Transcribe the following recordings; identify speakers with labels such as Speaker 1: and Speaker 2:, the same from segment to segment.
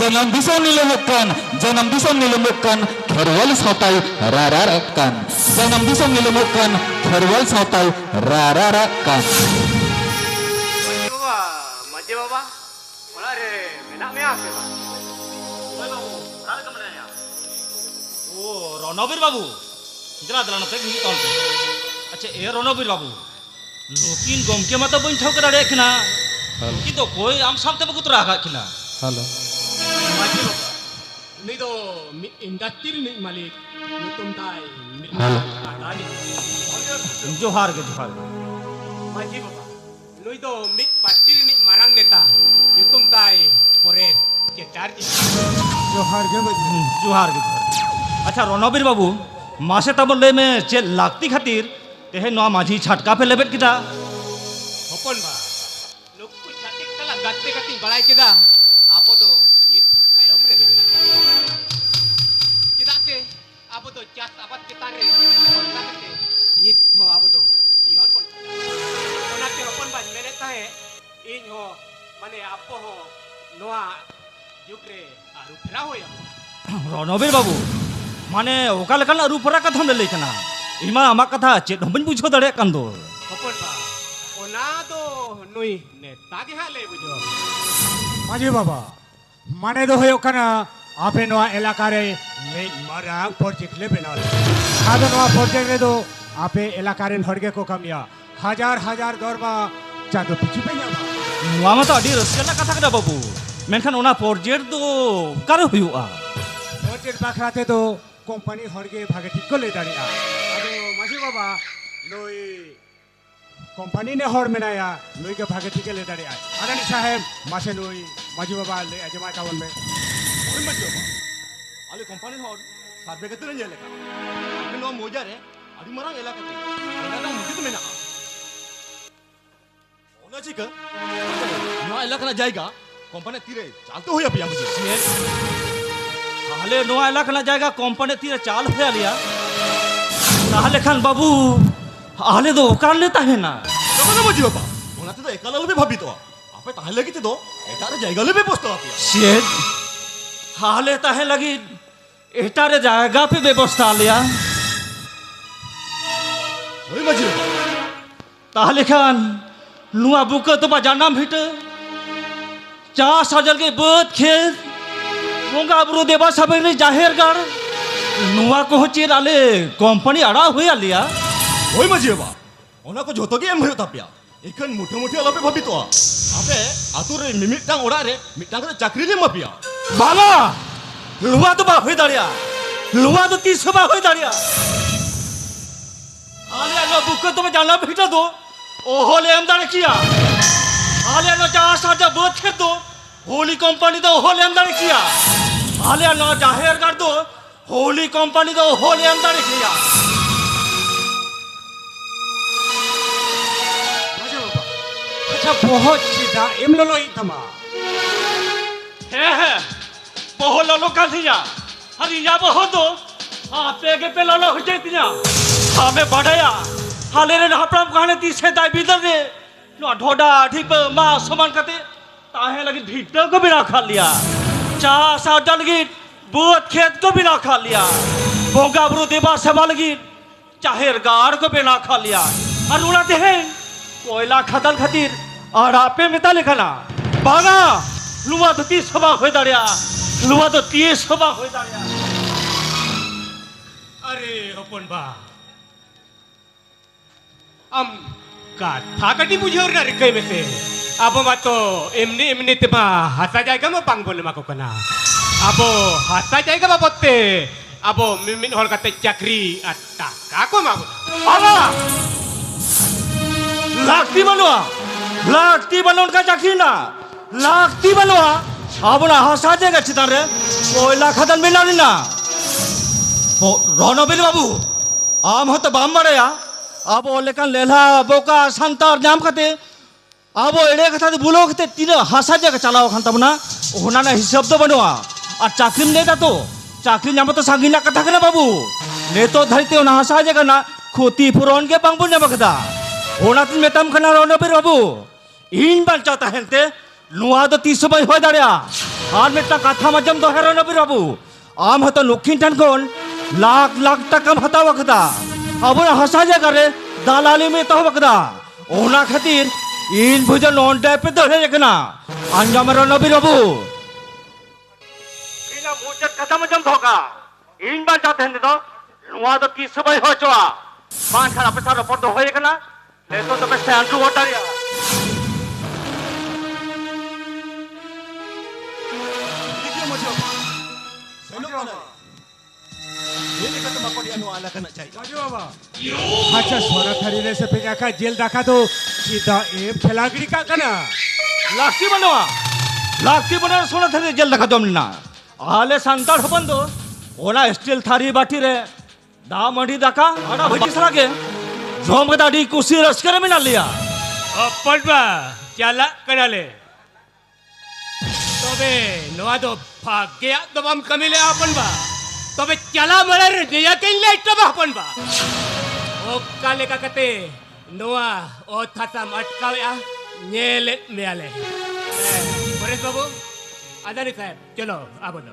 Speaker 1: janam disom nilemukan kherwal sautai rararakan janam disom nilemukan kherwal sautai rararakan.
Speaker 2: Maji baba, olah re, menak meak ke bang? Rara kemana ya?
Speaker 3: Oh, Ronobir babu, jelas jelas nanti kita tahu. Acha, Ronobir babu, nukin gomke mata boin thau kena dek kena, nukin to koi am samte bagu tu raga kena.
Speaker 1: Halo.
Speaker 2: Maji baba, ini to industri ni malik, nutum tai.
Speaker 1: Halo.
Speaker 3: Johar ke.
Speaker 2: Maji baba, nui to mik patir ni marang neta, nutum tai pore cetar.
Speaker 3: Johar ke. अच्छा रणबीर बाबू मासे तब ले में चे लागती खातिर तेहे नवा माझी छटका पे लेबेट किदा
Speaker 2: Hopon ba, nuku cantik kala gatte kati balai kita, apa tu nyit tayom re debe na. Kita se, apa tu cat apa kita re, kontak kate nyit ho apa tu, ion pon. Konate hopon ba mere tahe, in ho, mane apa ho, noa jukre aru phera ho ya.
Speaker 3: Ranbir बाबू माने ओका लेकन अरु परा कथा ले लेकना इमा आमा कथा चेत हम बुझो दड़े कान दो
Speaker 2: Hopon ba, ona do nui ne tagi hale bujo.
Speaker 4: माजी बाबा माने दो होयो कना आपे नोआ इलाका रे मे मारांग प्रोजेक्ट ले बेनाल आदो नोआ प्रोजेक्ट रे दो आपे इलाका रे हरगे को कमिया हजार दरबा चादो पिछु पे न्यामा
Speaker 3: नवा मा तो अडी रसकना कथा कदा बाबू मेनखान ओना प्रोजेक्ट दो कारे हुआ
Speaker 4: प्रोजेक्ट बाखराते दो कंपनी हरगे भागे ठीक को ले दाड़ी आ आदो माजी बाबा नोई कंपनी ने हर मेनाया नोई के भागे ठीक ले दाड़ी आ आदानी साहेब मासे नोई माजी बाबा ले अजमा टाउन में
Speaker 5: ओय मत बाबा आले कंपनी हर सर्वे के तुरंत लेका आपे नो मोजा रे आदि मरांग इलाका ते ओना मुझे तो मेना ओना चिका नो इलाका ना जाएगा कंपनी तीरे चालतो होया पिया मुझे
Speaker 3: हाले नोआ इलाका ना जाएगा कंपनी तीरे चाल होया लिया ताहले खान बाबू हाले दो ओकार लेता है ना
Speaker 5: तो मुझे बाबा ओना तो एकाला ले भाबी तो आपे ताहले की तो एटारे जाएगा ले पोस्तो आपिया
Speaker 3: शेर हाले ताहे लगी एटारे जाएगा पे व्यवस्था लिया
Speaker 5: ओय मजी
Speaker 3: ताहले खान नुआ बुक तो बाजाना भेट 4 के बद खेत बोंगा बुरु देवा सब ने जाहिर कर नुआ को चेर आले कंपनी अड़ा हुआ लिया
Speaker 5: ओय मजी बाबा ओना को जोतो के एम होयो तापिया एखन मोटे आला पे भाबी तो आपे आतुरे मिमिटांग ओड़ा रे मिटांग रे चाकरी ले मापिया
Speaker 3: बाबा लुआ तो बा हुई दाड़िया लुआ तो 30 बा हुई दाड़िया आले नो बुक तो जाना भेट दो ओहो ले हम दाड़े किया आले नो 4 बद खेत दो होली कंपनी तो होली अंदर किया हाले नो जाहिर कर दो होली कंपनी तो होली अंदर किया
Speaker 4: अच्छा बहुत सीधा इम लो ही तमा
Speaker 3: है बहुत लो का थिया हरी या बहुत दो आपे के पे लो हो जतिया हमें बढ़ाया हाले रे हपराम कहने 30 दाई भीतर रे नो ढोडा ठीक मा समान कते ताहे लगी भीतर को बिना खा लिया 4 लगी बोत खेत को बिना खा लिया भोगा बुरु देवा सभा लगी चाहेर गाड़ को बिना खा लिया और उड़ाते हैं कोयला खतल खातिर और आपे मिता लिखना बागा लुआ तो 30 सभा हो दाड़िया लुआ तो 30 सभा हो दाड़िया
Speaker 2: अरे हपन बा, am kata kadi bujur dari kay mese. Abo mato emni tema hasa jaga mo pangbon ma ko kana. Abo hasa jaga ba botte. Abo mimin hol kate chakri atta kako ma ko.
Speaker 3: बाबा लागती बनवा उनका चाकरी ना लागती बनवा अब ना हंसा जाएगा चितारे कोयला खदन में ना रणबीर बाबू आम हो तो बाम बड़े अब लेकिन लेला बोका संतार जाम खाते अब एड़े कथा बुलो खाते तीन हंसा जाएगा चलाओ खान तब ना होना ना हिसाब तो बनवा और चाकरी में नहीं तो चाकरी नाम तो सांगी ना कथा करना बाबू ने तो धरते हो ना हंसा जाएगा ना खोती पुरान के बांग बुन बकदा होना तुम में तम खना रणबीर बाबू इन बार चाहता है ते नुआ तो 30 बाई हो दाड़िया আর মেটা কথা মজম দো হেরো নবীর বাবু আম হতো লক্ষ্মী ঠান কোন লাখ লাখ টাকা হাতাও কদা আবু হাসা জায়গা রে দালালি মে তো বকদা ওনা খাতির ইন ভুজন অন টাইপে তো হয়ে না আঞ্জামের নবীর বাবু ইনা মুজত কথা মজম ধোকা ইন বান যাতে হেন তো নোয়া তো কি সবাই হচোয়া বান খারাপ সার উপর তো হয়ে গেনা লে তো তবে স্যান্ডু ওটারিয়া
Speaker 5: Dikyo mo siya. Sino ka na? Hindi ka tumakot yan wala ka na chay.
Speaker 4: माजी बाबा अच्छा सोना खरीदने से पहले का जेल रखा तो सीधा एम फैलागड़ी का करना
Speaker 3: লাকি বানোয়া লাকি বানোয়া সোনা থারি জেল দেখা দম না আলে সান্তার হবন তো ওনা স্টিল থারি বাটি রে দা মডি দাকা আড়া ভজি সরাগে জম গদা ডি কুসি রস করে মিনা লিয়া
Speaker 2: अपन बा चला कनाले तबे नोआ दो भाग्य दबम कमिले अपन बा तबे चला मलर दिया के लेट बा अपन बा ओ काले का कते नोआ ओ थासा मटकाया नेले मेले परेश बाबू आदानी साहब चलो आ बोलो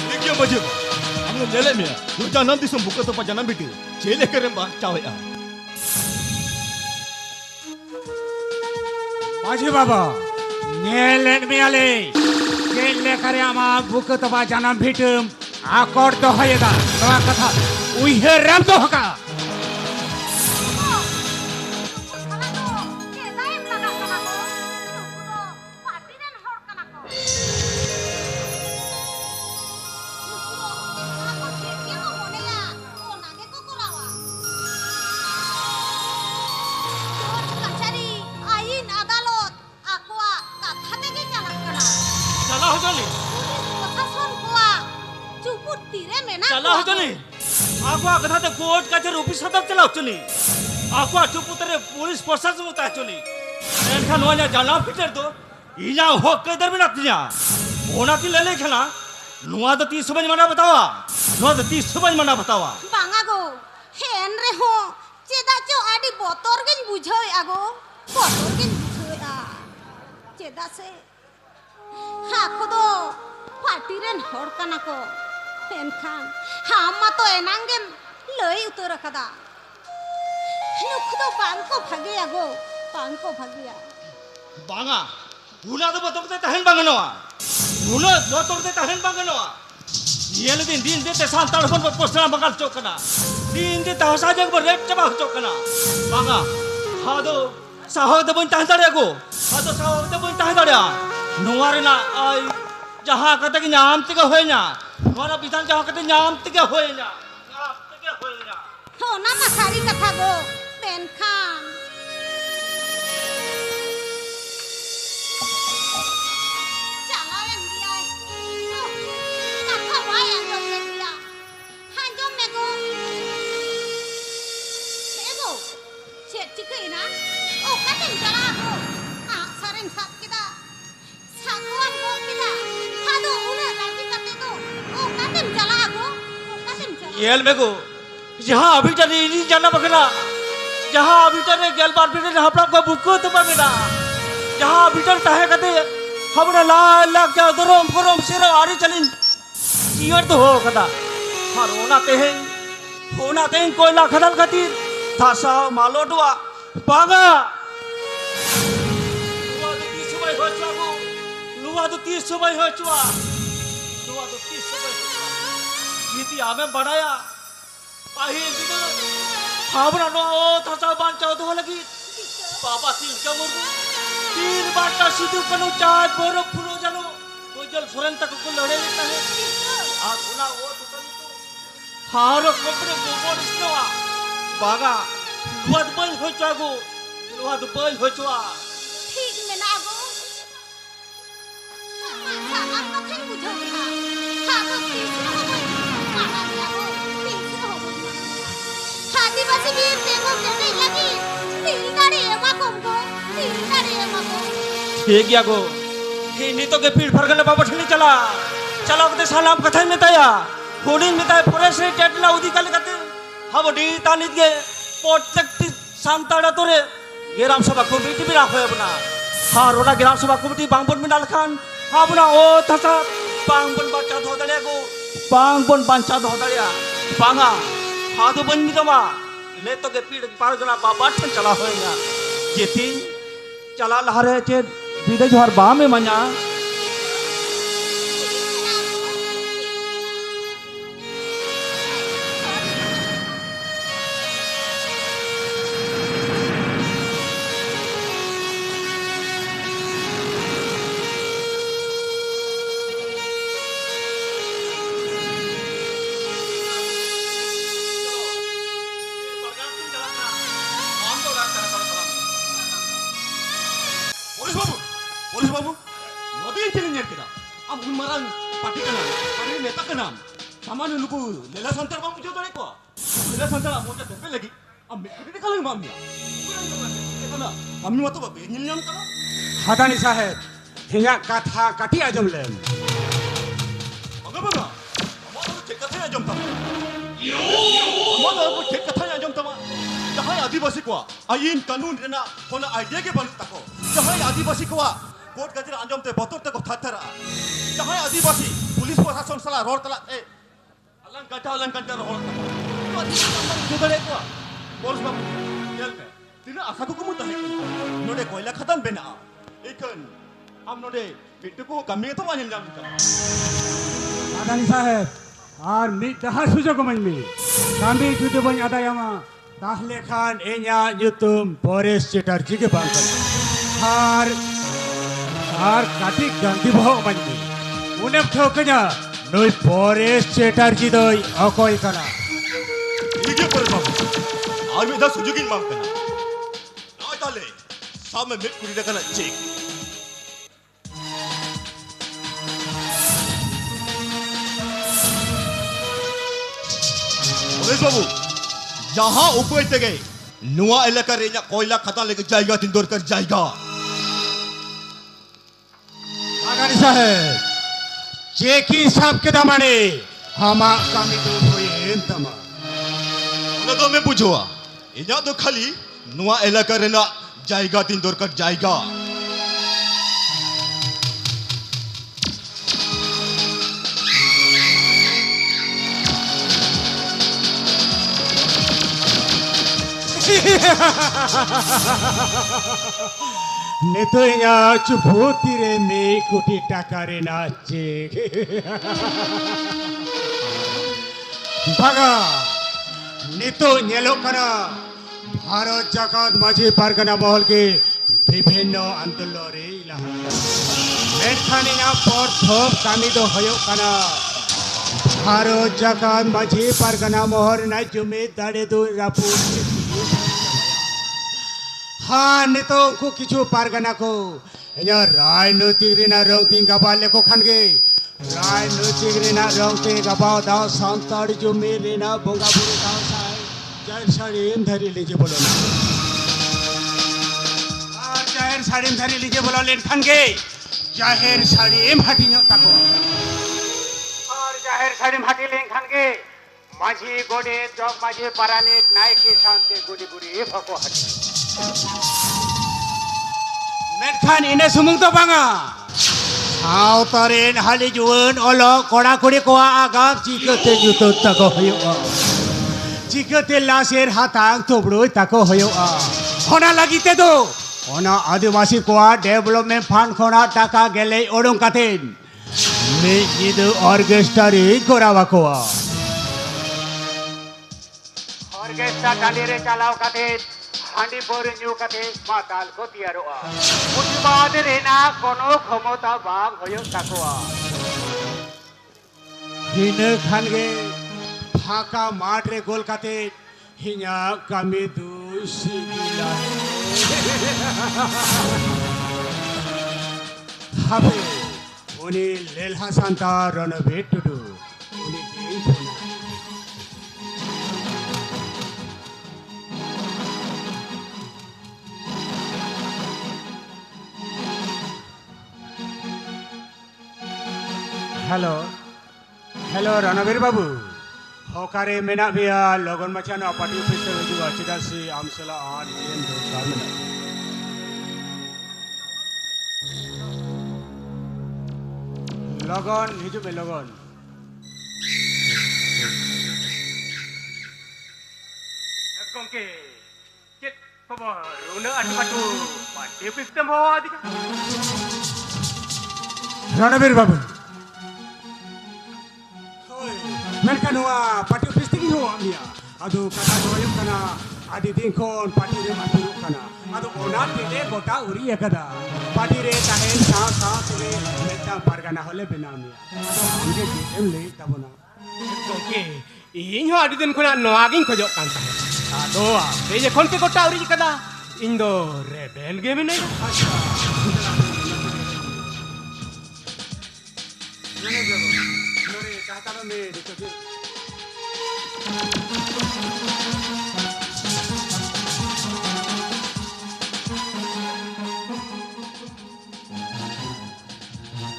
Speaker 5: Dikyo mo siya. Ang nilele mo. Yung janam di sumbuka to pa janam biti. Chele ka rin ba? Chawe ah.
Speaker 4: माजी बाबा नेलेन मियाले जेल लेकर आमा बुक तो बा जानम भिटम आकोर तो होएगा नवा कथा उहे राम तो होगा
Speaker 3: চালা হজনি চালা হজনি আকো কথাতে কোর্ট কাছের অফিস সদর চালা হজনি আকো চুপুতরে পুলিশ প্রশাসন তা হজনি এনখান ওয়া জানা ফিটার তো ইনা হক কে দরবে না তিয়া ওনা কি লেলে খেলা নোয়া তো 30 সময় মানা बतावा নোয়া তো 30 সময় মানা बतावा
Speaker 6: बांगागो हेन रे हो चेदा चो आडी बोतर गेन बुझोय आगो बोतर गेन बुझोय आ चेदा से हाको दो पार्टी रेन हर काना को एनखान हामा तो एनांगेन लई उतर कदा नुख दो पान को भागे आगो पान को भागिया
Speaker 3: বাঙা গুনা তো বতকতে তাহেন বাঙানোয়া গুনা বতকতে তাহেন বাঙানোয়া ইয়েলে দিন দিন দিতে সান্তাল ফোন পোস্টার বাঙাল চোকনা দিন দিতে হাসা জগ রেট চাবা চোকনা বাঙা হাদো সাহদ বন তাহেন দাড়িয়াগো হাদো সাহদ বন তাহেন দাড়িয়া নোয়ারে না আই যাহা কতে কি নাম থেকে হয় না নোয়ারা বিধান যাহা কতে নাম থেকে হয় না নাম থেকে হয় না
Speaker 6: हो ना मसारी कथा गो तेनखान
Speaker 3: येल मेगो जहाँ अभी जाने नहीं जाना बकना जहाँ अभी जाने गेल बार भी नहीं हपड़ा को बुक को तो बमेना जहाँ अभी जाने ताहे कते हमरा लाल लाग जा दरोम करोम सिरा आरी चलिन चियर तो हो कदा हर होना ते कोयला खदल खातिर थासा मालोटवा बागा लुआ तो 30 समय हो चुआ नीति आमे बढ़ाया पाहिल दिनो हमरा नो ओ थासा बान चाव तो लगी बाबा सिंह का मुर्मू 3 बाटा सिद्धू कनु चाय बोरो फुलो जानो तो जल फुरन तक को लड़े लेता है आ सुना वो तो हारो कपड़े गोबर इसनवा बागा लुआद बल हो चागो लुआद बल हो चुआ
Speaker 6: ठीक में ना गो सामान कथे बुझो ना हागो तीसरा हो माना दिया गो तीसरा हो आदिवासी वीर देखो केने लगी तीन गाड़ी एमा कम गो तीन गाड़ी एमा को
Speaker 3: ठीक गया गो हे नी तो के पीठ फरगने बाबा ठनी चला चला के सलाम कथा में ताया होड़ी में ताय फॉरेस्ट टेटला उदी काले कते हम डी तानित गे प्रोटेक्ट शांताड़ा तोरे ग्राम सभा कमिटी भी राखो बना हां रोना ग्राम सभा कमिटी बांगबन में डाल Khan Habuna o tasa bang bon baca dhodare ko bang bon banca dhodare ya. Banga hadu bon mitama le to ke pid par jana baba ठन चला होएगा. जेती चला लहरे चे विदे जोहर बा में Manya
Speaker 5: Polis babu, nodi yang cengeng kita. Am marang parti kenam, parti neta kenam. Sama nuku lela santar bamu jodoh leko. Lela santar amu jadi tepel lagi. Am ini kalau mami ya. Kena, mami waktu babe nyam kana.
Speaker 4: हादानी साहेब हिंगा कथा कटी आजम लेम
Speaker 5: Bagaimana? Mau cek katanya jom tama. Mau cek katanya jom tama. Jahai adibasi kuah, ayin kanun rena kona idea ke bantu tako. Jahai adibasi kuah, court गजर अंजम ते बतौर ते को थथरा जहां आदिवासी police प्रशासन सला रोड तला अलन कंटा रोड तला तो आदिवासी जुदड़े को पुलिस बाबू येल पे तिना आशा को मुत है नोडे कोयला खतम बेना एकन हम नोडे बिट्टू को कमी तो मानिन जाम
Speaker 4: हादानी साहेब और मिट दहा सुजो को मनमी kami जुदे बन आदा यामा ताहले खान एnya युतुम परेश चटर्जी के बांकन আর কাটি গান্ধী বহ মানবি উনেপ ঠকনা নই পরেশ চ্যাটার্জি দই অকয় কানা
Speaker 5: ইগে পরে বাবু আর মেধা সুযোগিন মাম কানা না তালে সামনে মেট কুড়ি টাকা না চেক পরেশ বাবু जहां ऊपर থেকে नुआ इलाका रे कोयला खता लेके जाएगा तिंदोर कर जाएगा
Speaker 4: हादानी साहेब चेकी साहब के दमाने हमा कामी तो होए तमा
Speaker 5: उन्हें तो मैं पूछूंगा इन्हें तो खाली नुआ इलाका रे ना जाएगा तिंदोर कर जाएगा
Speaker 4: नेतोया चुभूती रे में कोटी टाका रे नाचे भागा नेतो नेलो कना भारत जगत माझे पारगना महल के विभिन्न आंदोलन रे इलाहा मेखानिया प्रथम कामी दो हयो कना भारत जगत माझे पारगना महल ना जुमे दाड़े दो रापू हाँ नेतो को किचु पारगना को इन्हें राजनीतिक रिना रंगती गबाल लेको खानगे राजनीतिक रिना रंगती गबाव दाव सांताड़ी जो मेरे ना बोंगा बुरे दाव साय जाहिर साड़ी धरी लीजिए बोलो ना और जाहिर साड़ी धरी लीजिए बोलो लेन खानगे जाहिर साड़ी हटी नो तको और जाहिर साड़ी हटी लेन खानगे माझी गोडे जग माझी पराने नाय की शांति गुड़ी गुड़ी भको हटी मेखान इन्हें सुमुंग तो बांगा सावतारेन हाली जुवन ओलो कोड़ा कोड़ी को आगाम चिकते जुतो तको हयो चिकते लाशेर हाथांग थोबड़ो तको हयो होना लगीते दो होना आदिवासी को डेवलपमेंट फंड खोना टाका गेले ओडों कातेन में जिदो ऑर्केस्ट्रा रे कोरावा को ऑर्केस्ट्रा डाले चलाओ कातेन हांडी बोरे न्यू कथे माताल को तियारोआ प्रतिबाद रेना कोनो क्षमता बाग होयो ताकोआ हिन खानगे फाका माठ रे गोल काते हिया कामी दुसिला हाबे उनी लेलहा सांता रणवेट टुडू उनी गेम फोना हेलो हेलो रणवीर बाबू होकारे मेना बिया लगन मचान पार्टी ऑफिस से हिजुआ चिदा से आमसला आर एन दो सामने लगन हिजू में लगन
Speaker 2: Gongke, cek kabar, una adu pati pistem hawa di.
Speaker 4: Ranbir बाबू मेनखान हुआ पार्टी ऑफिस तक हो आमिया अदु कथा दोयम कना आदि दिन कोन पार्टी रे मातुरु कना अदु ओना तिले गोटा उरी एकदा पार्टी रे ताहेन सा सा तुरे मेटा पारगाना होले बेनामिया अदु हमगे जेम ले तबना
Speaker 2: Gongke, ᱤᱧ ᱦᱚᱸ ᱟᱹᱰᱤ ᱫᱤᱱ ᱠᱷᱚᱱᱟᱜ ᱱᱚᱣᱟ ᱜᱤᱧ ᱠᱷᱚᱡᱚᱜ ᱠᱟᱱ ᱛᱟᱦᱮᱸ ᱟᱫᱚ ᱟᱯᱮ ᱡᱚᱠᱷᱚᱱ ᱯᱮ ᱜᱚᱴᱟ ᱩᱨᱤᱡ ᱠᱟᱫᱟ ᱤᱧ ᱫᱚ ᱨᱮᱵᱮᱱ ᱜᱮ ᱢᱤᱱᱟᱹᱧᱟ
Speaker 4: नरे कहता में देखो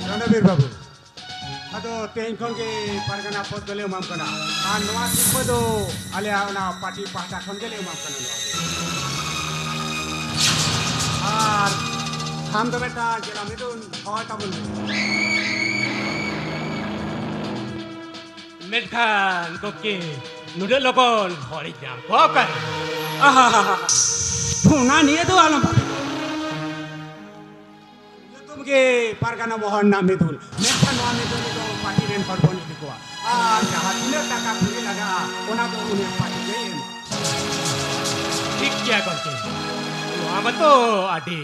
Speaker 4: रणबीर बाबू अदो तेन खन के परगना पद गले माम कना आ नवा सिप दो आले ना पार्टी पाटा खन गले माम कना आर हम तो बेटा जरा मिदुन होय तबन
Speaker 2: ᱢᱮᱱᱠᱷᱟᱱ ᱜᱚᱝᱠᱮ ᱱᱩᱱᱟᱹᱜ ᱞᱚᱜᱚᱱ ᱦᱚᱲᱤᱧ ᱧᱟᱢ ᱠᱚᱣᱟ ᱚᱠᱟᱨᱮ
Speaker 4: फुना निये दो आलम तुम के परगना मोहन नाम मिदुल मेखा नवा मिदुल तो पार्टी रेन हरबन दिकोआ आ जहां तिने टाका पुरी लगा ओना तो उन्हें पार्टी गए
Speaker 2: ᱴᱷᱤᱠ ᱜᱮᱭᱟ ᱜᱚᱝᱠᱮ ᱱᱚᱣᱟ ᱢᱟᱛᱚ ᱟᱹᱰᱤ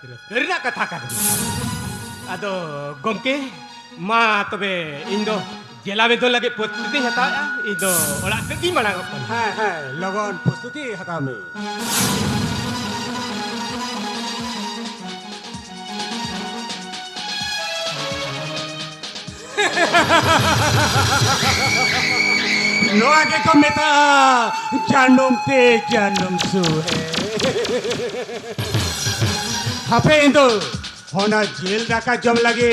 Speaker 2: ᱨᱟᱹᱥᱠᱟᱹ ᱨᱮᱱᱟᱜ ᱠᱟᱛᱷᱟ ᱠᱟᱱ ᱜᱮᱭᱟ ᱟᱫᱚ ᱜᱚᱝᱠᱮ ᱢᱟ ᱛᱚᱵᱮ ᱤᱧ ᱫᱚ ᱡᱮᱞᱟ ᱵᱮᱫᱚ ᱞᱟᱹᱜᱤᱫ ᱯᱨᱚᱥᱛᱩᱛᱤᱧ ᱦᱟᱛᱟᱣᱮᱜᱼᱟ ᱤᱧ ᱫᱚ ᱚᱲᱟᱜ ᱥᱮᱫ ᱜᱤᱧ ᱢᱟᱲᱟᱝᱚᱜ ᱠᱟᱱᱟ
Speaker 4: है लगन प्रस्तुति हता में नो आगे को मेता जानम सु है हापे इंदो होना जेल डाका जम लगे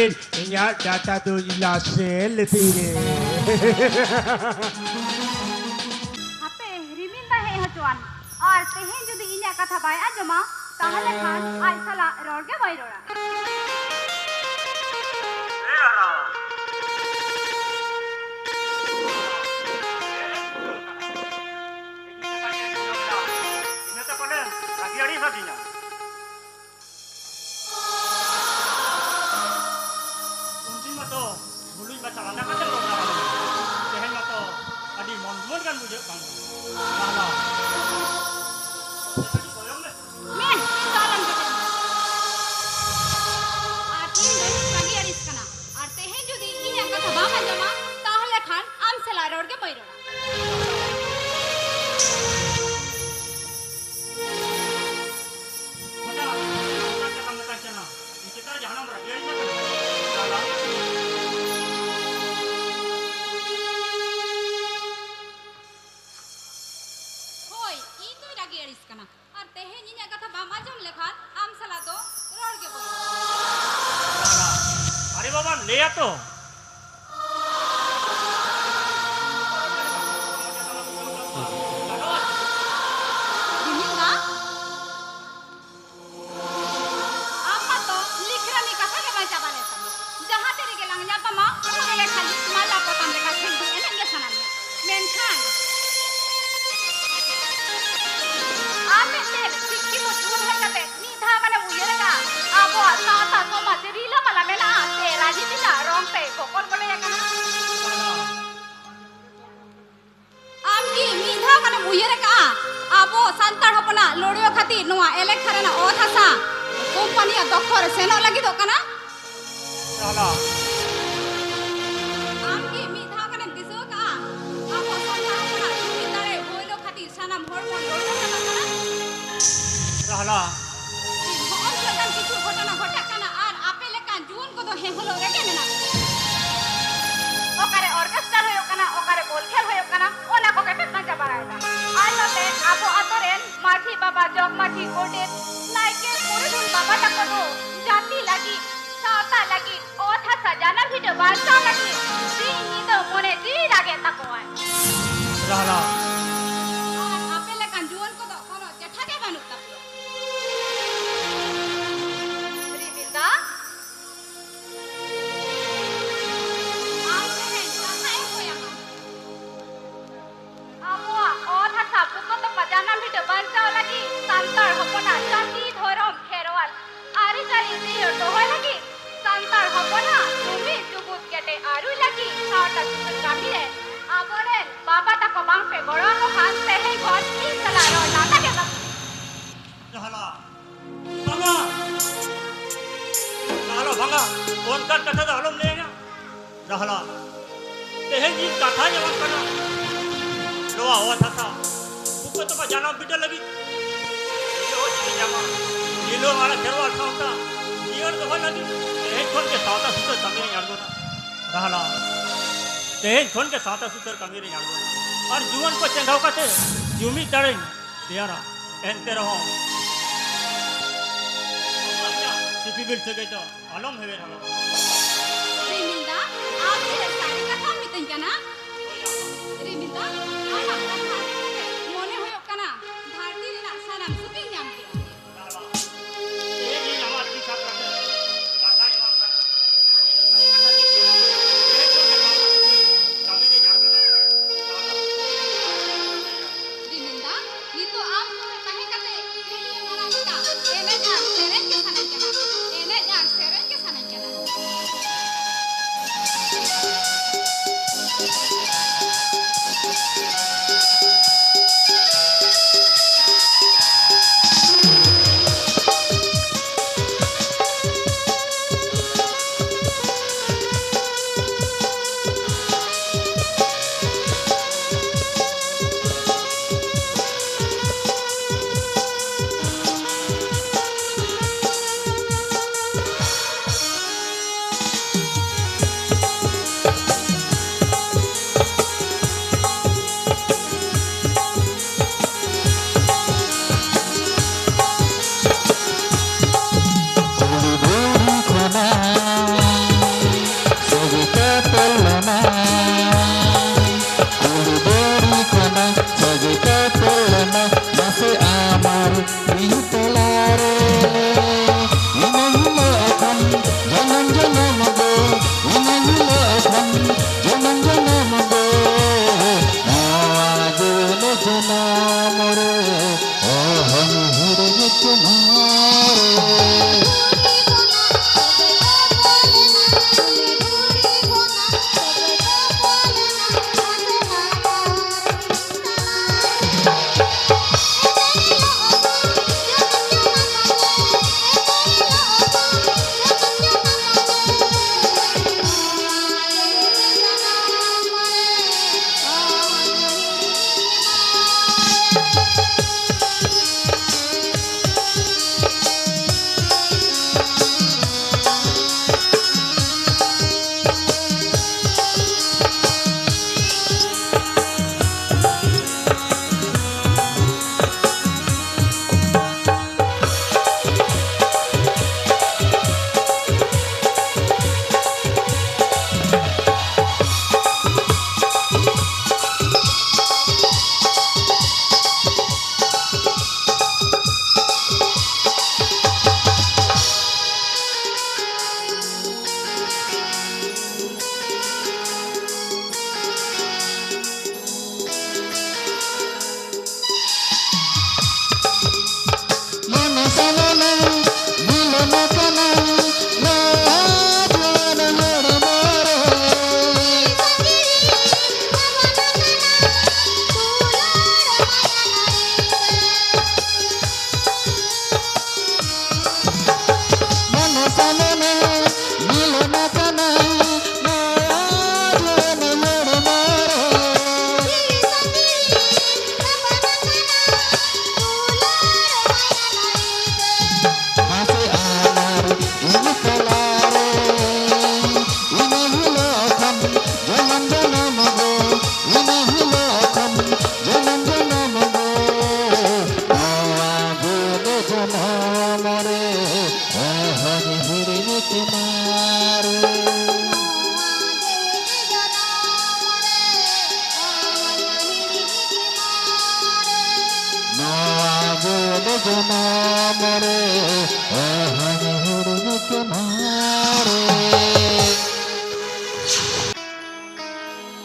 Speaker 4: यहाँ डाटा तो इला से लेतेंगे
Speaker 6: hape riminda he hachuan ar tehen jodi inya katha bai ajoma tahale khan ai sala rorge bai rora men salam jodi atin doi kagi aris kana ar tehen jodi inya katha ba ajoma tahale khan am sala rorge bai rora Hoy, itu lagi aris kana. Ar tehen inya katha ba majom lekhan am sala do rorge bai
Speaker 3: अरे बाबा ले आ तो
Speaker 6: riminda amma to likrani katha ge bai chabale tami jaha tere gelang nyapa ma ole khali mala potam dekha thindi enen ge sanan menkhan ame ter sikki mo jun hai kate ni dha mane uyere ga abo asa asa ko ma rila mala mena te rajiti na rong te kokol bole ya kana am ki ni dha mane uyere ga abo santar hopona lodio khati noa elek kharena o thasa company dokhor seno lagi do kana am ki mi dha kana diso ka abo santar hopona mitare hoilo khati sanam hormon lodio kana
Speaker 3: रहला
Speaker 6: hon lekan kichu ghotona ghotak kana ar ape lekan jun ko do he holo rege mena okare orchestra hoyo kana okare bol khel hoyo kana ona ko kepe manja baraida ayote abo atoren mathi baba jog mathi godet naike muridun baba takodo jati lagi sauta lagi otha sajana video balsa lagi di nido mone di lage takoai
Speaker 3: रहला
Speaker 6: ar ape lekan jun ko do kono jetha ge banuk tapia riminda
Speaker 3: उनका कथा तो हलम लेना रहला तेहे जी कथा जवान करना लोआ हुआ था बुक तो जाना बिटा लगी ये हो जी जामा ये लो हमारा खेरवा था जीवन तो लगी तेहे खोल के साता सुतर कमी यादो ना रहला तेहे खोल के साता सुतर कमी रे यादो और जीवन को चंगाव काते जुमी तड़े दियारा एंते रहो सीपी बिल से गई तो अलम है रहला
Speaker 6: रिमिंदा आप ये सारी कथा मितन जाना रिमिंदा आना कथा मोने होयो कना भारती रे ना साराम सुपी नाम के
Speaker 3: ये नहीं हमार की साथ करते काका ये बात करना
Speaker 6: रिमिंदा ये तो आप कहे कते खेलिए मारा का एने जान सेरेन के सानन जाना एने जान सेरेन के सानन जाना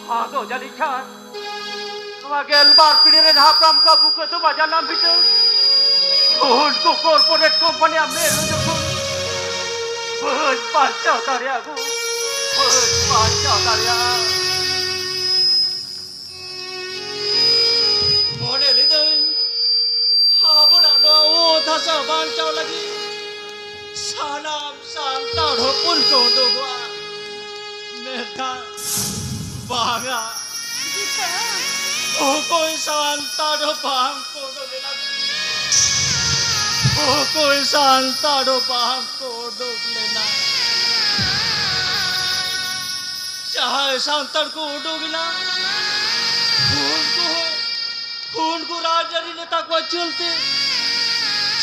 Speaker 3: हाँ तो jadi kan Magel bar pidire na pram ka buku tu baca nam bitu untuk corporate company ambil jepun pasca karya aku pasca karya model itu habon no thasa ban chau lagi sanam sam tau pun को उडोगवा मेरा बागा ओ कोई सांताड़ो बांग को उडोगेला ओ कोई सांताड़ो बांग को उडोगलेना चाहे सांताड़ को उडोगेला खून को राजरी ने तक वो चलते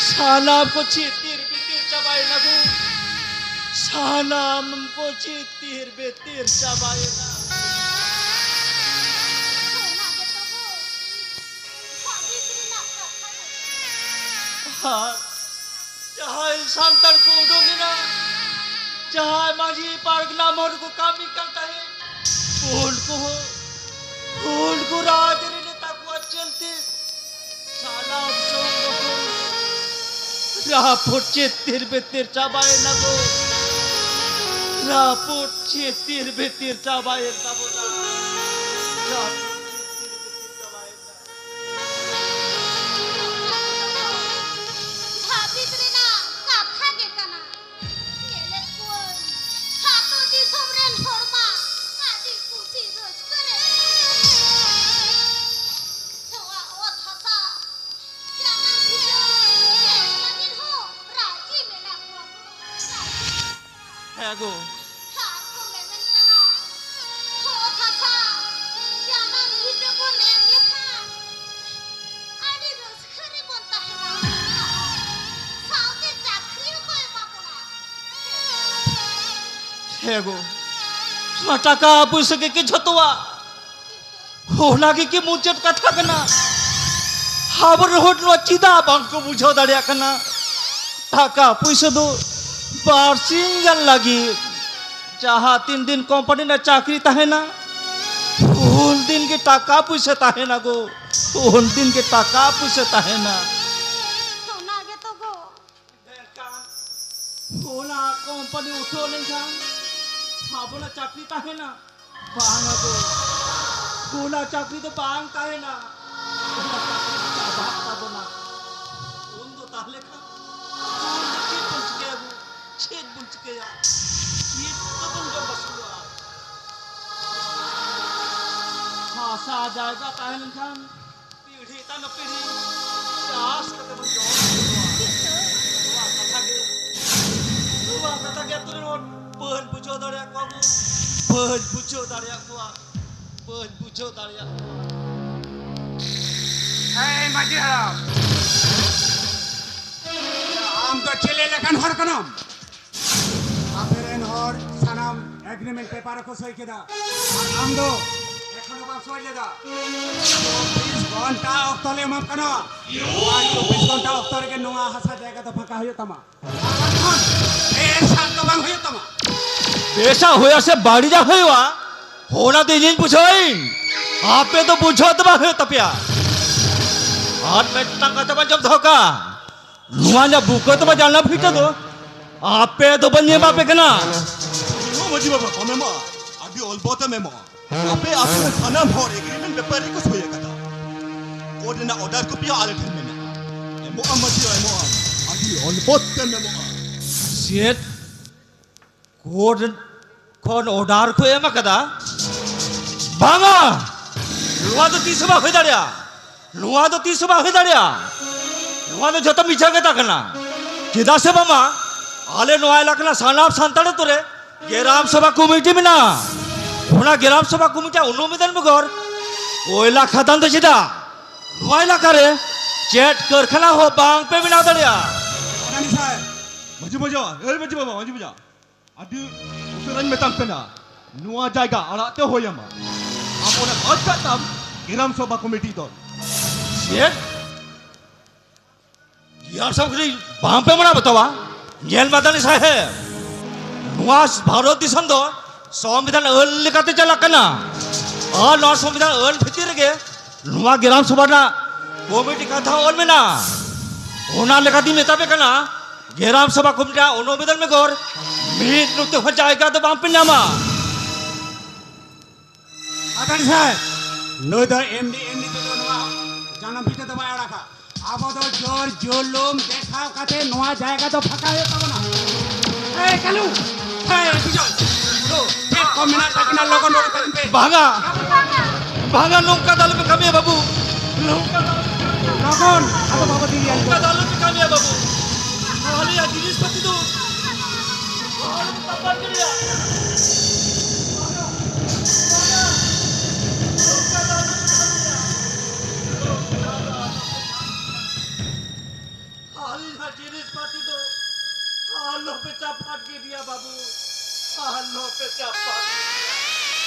Speaker 3: सालाम को चीतीर बितीर चबाए लगू सालाम को चीतीर बितीर चबाए ना हाँ चाहे सांताड़ को उडोगे ना चाहे माझी पारगना मोर को काम करता है खून को राजरी ने तक वो चलते सालाम सोंगो को रापुट चेतिर बेतिर चाबाए लगो रापुट चेतिर बेतिर चाबाए लगो ना रापुट चेतिर बेतिर चाबाए
Speaker 6: भाभी तेरे ना काथा के कना नेले कोई हाथों दी सोमरेन होरमा आदि कुसी रोज करे थवा ओ थासा जाना भिलो के लगिन हो राजी मेला को
Speaker 3: है गो
Speaker 6: हाथ को मेमन कना हो थासा जाना भिलो को नेम लेखा आदि रोज करे बनता है ना साउते चाकरी को एमा पड़ा
Speaker 3: है गो टाका पैसा के झतवा होना के मुचट कथा कना हाबर होटल चिदा बांग को बुझाव दाड़िया कना टाका पैसा दो बारसिंगल लगी जहाँ 3 दिन कंपनी ना चाकरी तहेना उन दिन के टाका पैसा तहेना गो उन दिन के टाका पैसा तहेना
Speaker 6: सोना गे तो गो
Speaker 3: होना कंपनी उठो नहीं था हाबोला चाकरी तहेना बांग गो होना चाकरी तो बांग तहेना जाएगा पहन खान पीढ़ी तन पीढ़ी चास कते बन जो दुआ कथा के तुरे नोट पहन बुझो दाड़िया को पहन बुझो दाड़िया को पहन बुझो दाड़िया
Speaker 4: ए माजी हराम आम तो चले लेकिन हर कनम आफेरेन हर सनम एग्रीमेंट पेपर को सही केदा आम दो एखनो बाप सोई लेदा 20 घंटा अक्तले मम कना 20 घंटा अक्तरे के नोआ हसा जाएगा तो फका होयो तमा ए साल तो बांग होयो तमा
Speaker 3: ऐसा होया से बाड़ी जा होया होना तो इंजन पूछोइन आप पे तो पूछो तबा हो तपिया हाथ में टंगा तबा जब धोका लुआ जा बुको तबा जाना फिटे दो आप पे तो बनिए बापे कना
Speaker 5: मजी बाबा हमें मां अभी ऑलबोट में मां आपे आपने खाना भर एग्रीमेंट पेपर को सोया कदा कोड ना ऑर्डर को पिया आले ठन में एमो अमजी एमो अभी ऑलबोट में मां
Speaker 3: सेट कोड कौन ऑर्डर को एमा कदा बांगा लुआ तो 30 बा हो दाड़िया लुआ तो 30 बा हो दाड़िया लुआ तो जत मिछा के ताकना केदा से बामा आले नोआ लकना सानाप संतड़ तोरे ग्राम सभा कमिटी में ना होना ग्राम सभा कमिटी अनुमोदन में गौर ओइला खतन तो चिदा नोइला करे चेट करखला हो बांग पे बिना दड़िया
Speaker 4: नानी साहब
Speaker 5: मजी मजा ए मजी बाबा मजी मजा अभी उतरन में तंपना नुआ जाएगा आलाते होयमा आपने आज का तब ग्राम सभा कमेटी तो
Speaker 3: चेट यार सब करी बांग पे मना बतावा जेल मदानी साहेब नुआस भारत दिसम दो संविधान अल लेकाते चलाकना और नौ संविधान अल भितर के नुआ ग्राम सभा ना कमिटी कथा अल में ना होना लेकाती नेता पे कना ग्राम सभा कमिटी अनुमोदन में गौर मीट नुते हो जाएगा तो बांग पे नामा
Speaker 4: आदन साहब नो द एमडी तो नोआ जानम फिटे तो बाया रखा अब तो जोर जोलुम देखा काते नोआ जाएगा तो फका हो तब ना ए Kalu
Speaker 2: Hai, bujuk. Tuh, kau minat tak kenal logon orang kalian pe.
Speaker 3: भागा भागा लौका दाल पे कमी है बाबू लौका
Speaker 4: Lagon, atau bawa dirian.
Speaker 3: दाल पे कमी है बाबू हाली आज जिनिस पति तो हाली तबार कर दिया हाली आज जिनिस पति तो हालो पे चापाट के दिया बाबू हालो पे चापाट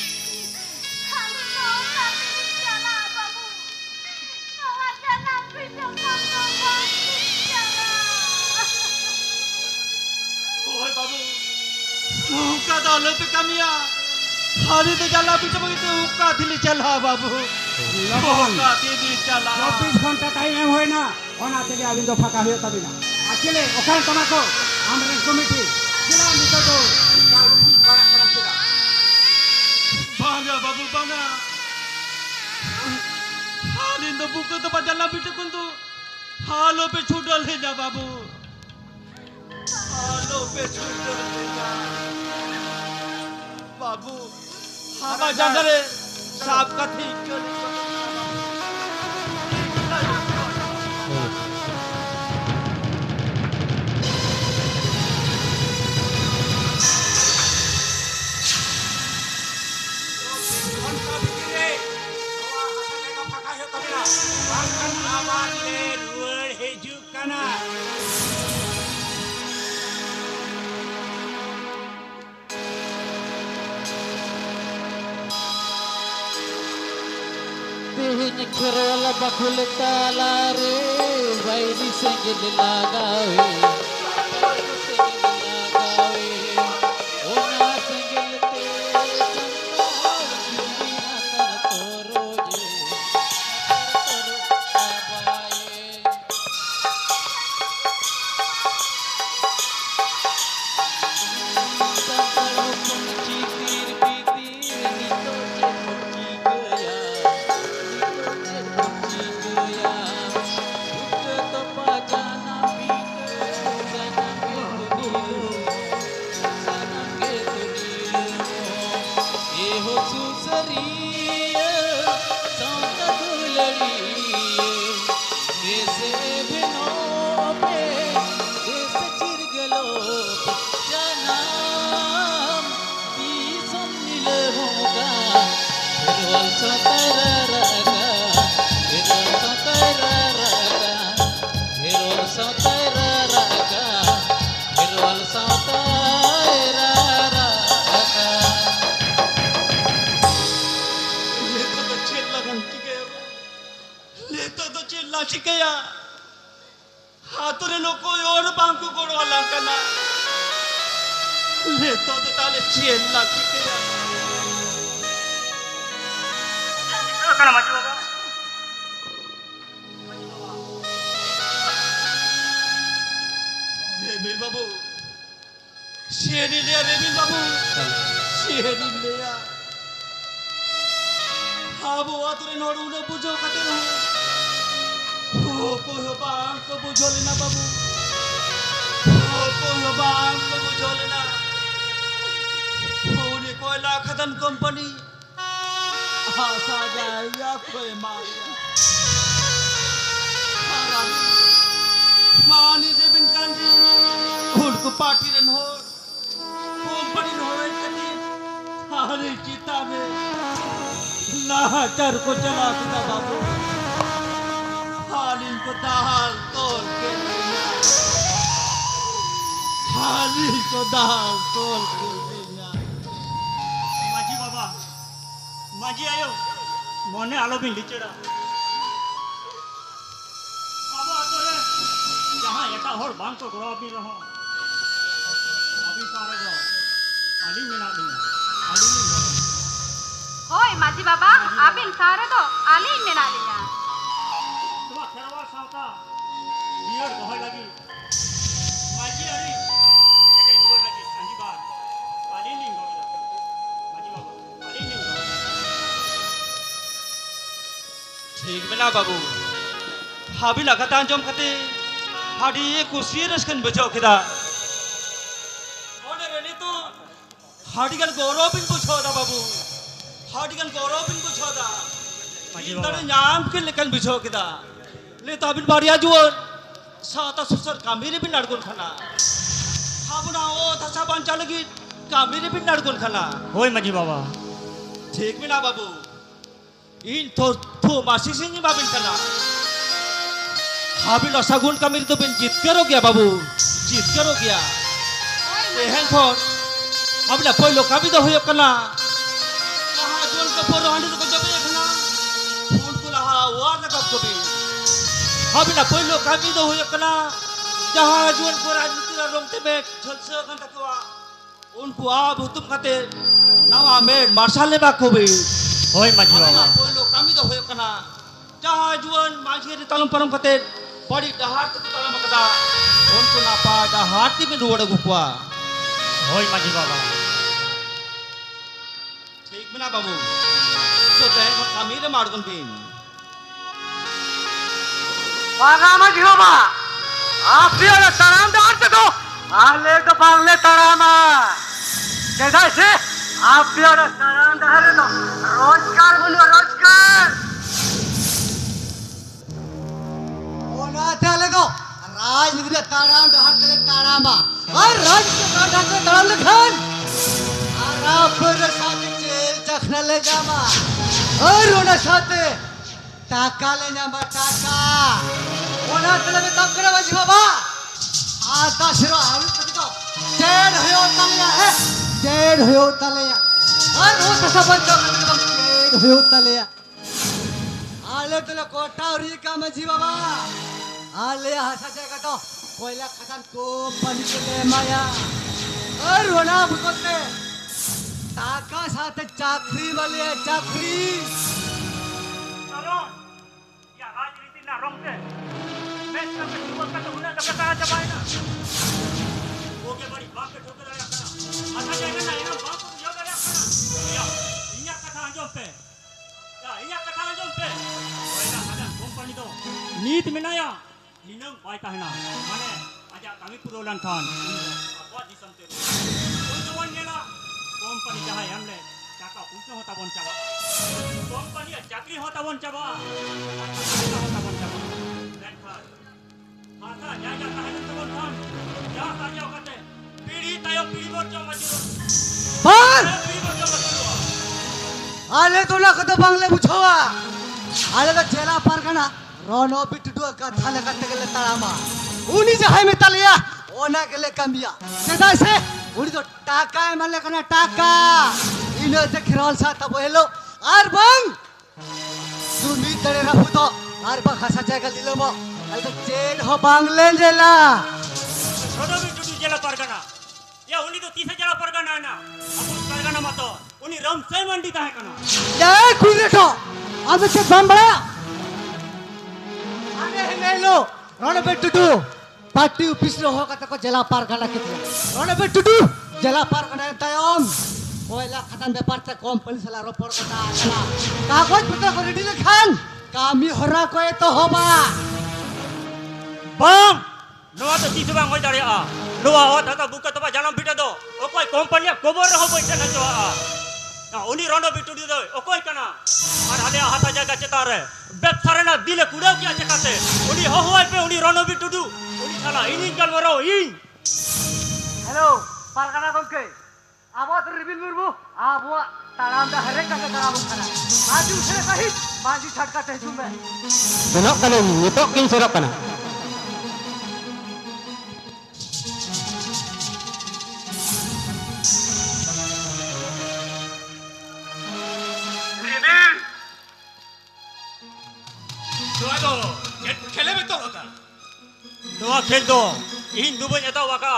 Speaker 6: Kalau kau tak bicara, babu, kau akan ambil dengan kau bicara.
Speaker 3: ओए बाबू हुक्का डालो पे कमिया हारी तो चला पीछे बगीचे हुक्का दिली चला बाबू हुक्का दिली चला
Speaker 4: 24 ঘন্টা টাইম এম হয় না ওনা থেকে আবিন তো ফাঁকা হয়ে তবে না আসলে ওখানে তোমাকে আমাদের কমিটি ছিলাম নিতো তো কাল বুঝ করা করা ছিল
Speaker 3: भागा बाबू भागा हारी तो बुक तो बदलना पीछे कुन तो हालो पे छूटल है जा बाबू हालो पे छूटल है जा बाबू हमारा जंगले साफ का ठीक कर
Speaker 4: ঘন্টা ভিতরে ওয়া হাসা জায়গা ফাঁকা হয়ে তবে না বাংকান আবার লে রুয়ার হেজুক কানা
Speaker 1: Pihin kerala bakul talare Bairi senggil lagawe Senggil lagawe Ona senggil te Santal Kini akan toroje Toro abaye Santal hukum cikir pitir Nito cemuki gaya
Speaker 3: चिकया हातुरे लोको और बांकु कोड वाला कना ले तो ताले चेल्ला चिकया kana maju baba Rebil babu Sheri le Rebil babu Sheri le ya Abu ature nodu ne bujo kate no कोई बांग को बुझो लेना बाबू कोई बांग को बुझो लेना पूरी कोयला खदान कंपनी आशा जाए या कोई मारिया मानी देविन कांडी उनको पार्टी रन हो कंपनी हो इतनी सारी चिता में लाचार को चला दिया बाबू हाली को दाल तोल के हाली को दाल तोल के
Speaker 7: माझी बाबा माझी आयो मने आलो बिन लिचड़ा अब आतो रे जहां एटा होर बांग को गोड़ा भी रहो अभी सारे जाओ आली मेना दिन आली नहीं हो
Speaker 6: Hoi, Maji Baba, abin sare do, ali menalinya.
Speaker 7: तुम खेरवा सावता बियर दोहय लगी माझी आली एटे दुवर लगी अंजी बार आली नहीं हो माझी बाबा आली नहीं हो
Speaker 3: ठीक बना बाबू हाबी लगातार जम खाते Hadi kusi raskan bujau kita. Ode reni tu hadi kan gorobin bujau da babu. Hadi kan gorobin bujau da. Intare nyam ke lekan bujau kita. Le tabin baria jual. Sata susar kami ni bin nargun khana. Habuna o thasa banca lagi kami ni bin nargun khana.
Speaker 7: Hoi maji baba.
Speaker 3: ठीक में ना बाबू इन तो मासी Singh bobbin करना हाबिन असागुन का मेरी तो बिन जीत कर हो गया बाबू जीत कर हो गया एहन फोन अब ना कोई लोग कभी तो हुई करना कहाँ जोन के फोन रोहानी तो जब ये करना फोन को लहा वार ना कब कभी अब ना कोई लोग कभी तो हुई करना जहाँ जोन को राजनीति ना रोंगते में छलसे करना तकवा उनको आप हुतुम खाते नावा में मार्शल ने बाको भी
Speaker 7: Hoi maji baba.
Speaker 3: कोई लोग कमी तो होए कना जहाँ जुअन मांझी रे तलम परम खाते बड़ी डहार तो तलम कदा उनको ना पा डहार ती में रोड गुकुआ
Speaker 7: Hoi maji baba.
Speaker 3: ठीक में ना बाबू तो ते कमी रे मारगन बिन
Speaker 8: Baga maji baba. आप भी अरे तराम दार से दो आले तो बांगले तरामा कैसा से आप भी अरे तराम दार दो रोजगार बोलो रोजगार ओना चले दो राजनीति तराम दार से तरामा और राजनीति दार से तराम लखन आराम पर साथे जेल चखना ले जामा और ओना साथे टाका ले जामा टाका ओना चले में तब करे बाजी बाबा आता शिरो आलू कभी तो जेड हो तलिया है जेड हो तलिया और वो तो सब बंद कर दो जेड हो तलिया आले तो कोटा और ये काम है जी बाबा आले हंसा जाएगा तो कोयला खदान को पानी के ले माया और रोना भुकोते टाका साथे चाकरी वाले है चाकरी
Speaker 7: Tolong. Ya rajनीति ना रोंगते. मैं सब कुछ का तो उन्हें दबका आजा पाएगा. वो के बड़ी बाप के ठोकर आया करना. अच्छा जाएगा ना इन्हें बाप को योगा आया करना. या इन्हें कथा अंजों पे. या इन्हें कथा अंजों पे. कोई ना ada कंपनी तो नीत में ना या इन्हें बाई कहना. माने आजा कमी पुरोलन खान. apa di sampai. Untuan gela company जहाँ हमने टाका पुष्ट होता बन चावा. कंपनी चाकरी होता बन चावा. होता बन चावा. हाथा जायगा कहे तो बन खान या साजिया करते पीढ़ी तायो पीढ़ी बोल जो मजूर
Speaker 8: पर
Speaker 7: पीढ़ी बोल जो मजूर
Speaker 8: आले तो ना कतो बांगले बुझवा आले तो जेला पार करना रोनो बिटडू का थाने का तगले तरामा उनी जहां में तलिया ओना के ले कमिया सेदा से उनी तो टाका है मले करना टाका इनो से खिरल सा तब हेलो आर बंग सुमी तड़े रहू तो आर बंग हंसा जाएगा दिलो मो आले तो जेल हो बांगले जेला
Speaker 7: छोड़ो भी जुड़ी जेला पार करना या उनी तो 30 जेला पार करना है ना अब उस पार करना मत उनी रम से मंडी ता है करना
Speaker 8: ये कुछ तो अब से बम बड़ा आने है नहीं लो रोने पे टुटू पार्टी ऑफिस रो होगा तो जेला पार करना कितना रोने पे टुटू जेला पार करना तायम कोयला खतन व्यापार से कंपनी से लारो पर कटा आना कागज पत्र को रेडी लिखान कामी हरा कोई तो होबा
Speaker 7: बम नवा तो 30 bang होई दारे आ नवा हो था बुका तो जानम बिटा दो ओ कोई कंपनी कोबर रहो बैठे ना जो आ ना उनी रोनो बिटू दो ओ कोई कना और हले हाथा जागा चता रे बेथरे ना दिले कुड़ा क्या चकाते उनी हो होय पे उनी रोनो बिटू उनी साला इनी गल मरो इन
Speaker 8: हेलो पारगाना गंके आवाज रिबिल मुरबू आबो ताराम दा हरे का कराबो खाना आज उसे सही बाजी छटका ते जुमे
Speaker 2: Senok kana nitok kin serok kana. Tuado, खेले में तो होता.
Speaker 7: नवा खेल दो इन दुबई नेता वाका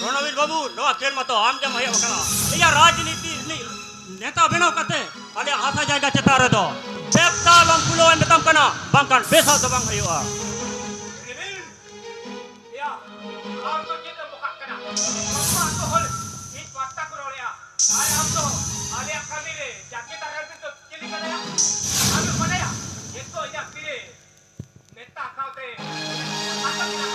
Speaker 7: रणवीर बाबू नवा खेल मत आम जम है वाका या राजनीति नेता बनाओ कते अले हाथा जायगा चता रे दो बेपता लंकुलो मेतम कना बांकन बेसा तो बांग हयो
Speaker 2: Ya, am to kita buka kana. Apa to hol? It wakta kuro ya. Ay am to ale kami re jaket agar to chili kana ya. Am mana ya? Esto ya pire. Neta kaute. Ata kina